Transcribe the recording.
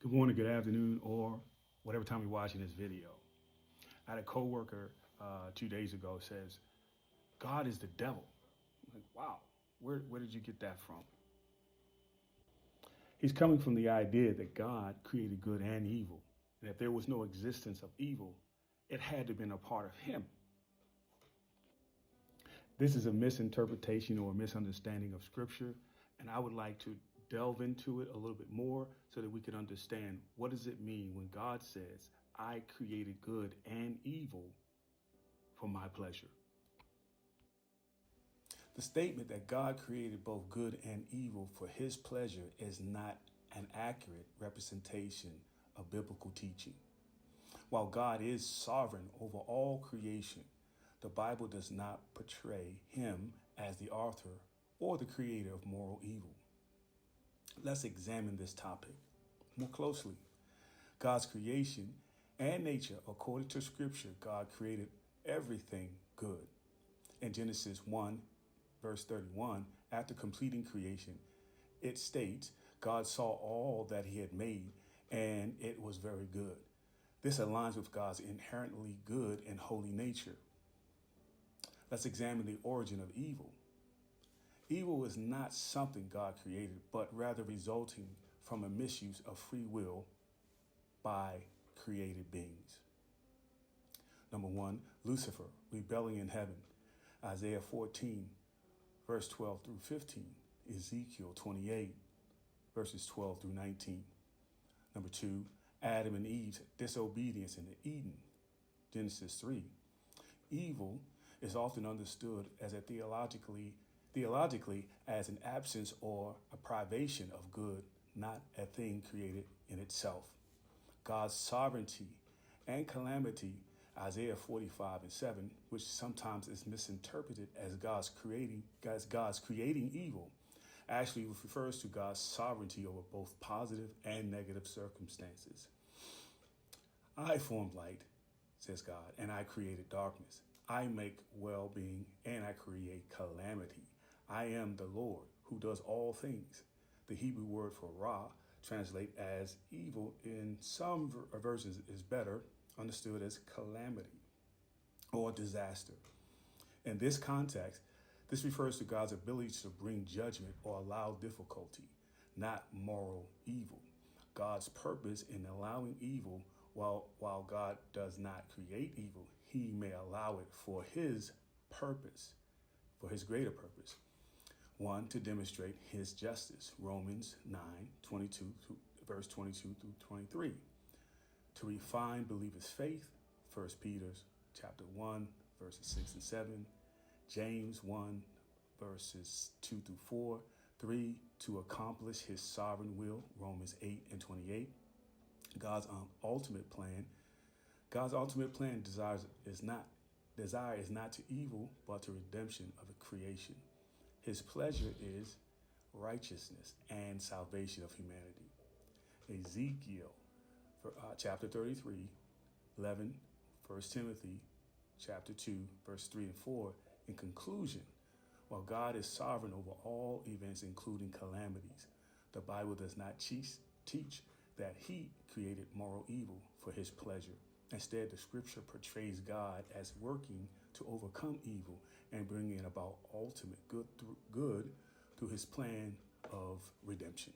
Good morning, good afternoon, or whatever time you're watching this video. I had a coworker 2 days ago says, God is the devil. I'm like, wow, where did you get that from? He's coming from the idea that God created good and evil. And if there was no existence of evil, it had to have been a part of him. This is a misinterpretation or a misunderstanding of scripture. And I would like to delve into it a little bit more so that we can understand, what does it mean when God says, I created good and evil for my pleasure? The statement that God created both good and evil for his pleasure is not an accurate representation of biblical teaching. While God is sovereign over all creation, the Bible does not portray him as the author or the creator of moral evil. Let's examine this topic more closely. God's creation and nature, according to Scripture, God created everything good. In Genesis 1, verse 31, after completing creation, it states, God saw all that he had made, and it was very good. This aligns with God's inherently good and holy nature. Let's examine the origin of evil. Evil is not something God created, but rather resulting from a misuse of free will by created beings. Number 1, Lucifer, rebelling in heaven. Isaiah 14, verse 12 through 15. Ezekiel 28, verses 12 through 19. Number 2, Adam and Eve's disobedience in Eden. Genesis 3. Evil is often understood as a theologically as an absence or a privation of good, not a thing created in itself. God's sovereignty and calamity, Isaiah 45 and 7, which sometimes is misinterpreted as God's creating evil, actually refers to God's sovereignty over both positive and negative circumstances. I formed light, says God, and I created darkness. I make well-being and I create calamity. I am the Lord who does all things. The Hebrew word for ra translate as evil in some versions is better understood as calamity or disaster. In this context, this refers to God's ability to bring judgment or allow difficulty, not moral evil. God's purpose in allowing evil, while God does not create evil, he may allow it for his purpose, for his greater purpose. 1, to demonstrate his justice, Romans 9, 22, verse 22 through 23. To refine believers' faith, 1 Peter chapter 1, verses 6 and 7. James 1, verses 2 through 4. 3, to accomplish his sovereign will, Romans 8 and 28. God's ultimate plan desire is not to evil, but to redemption of the creation. His pleasure is righteousness and salvation of humanity. Ezekiel, chapter 33, 11, 1 Timothy, chapter 2, verse 3 and 4. In conclusion, while God is sovereign over all events, including calamities, the Bible does not teach that he created moral evil for his pleasure. Instead, the scripture portrays God as working to overcome evil and bringing about ultimate good through his plan of redemption.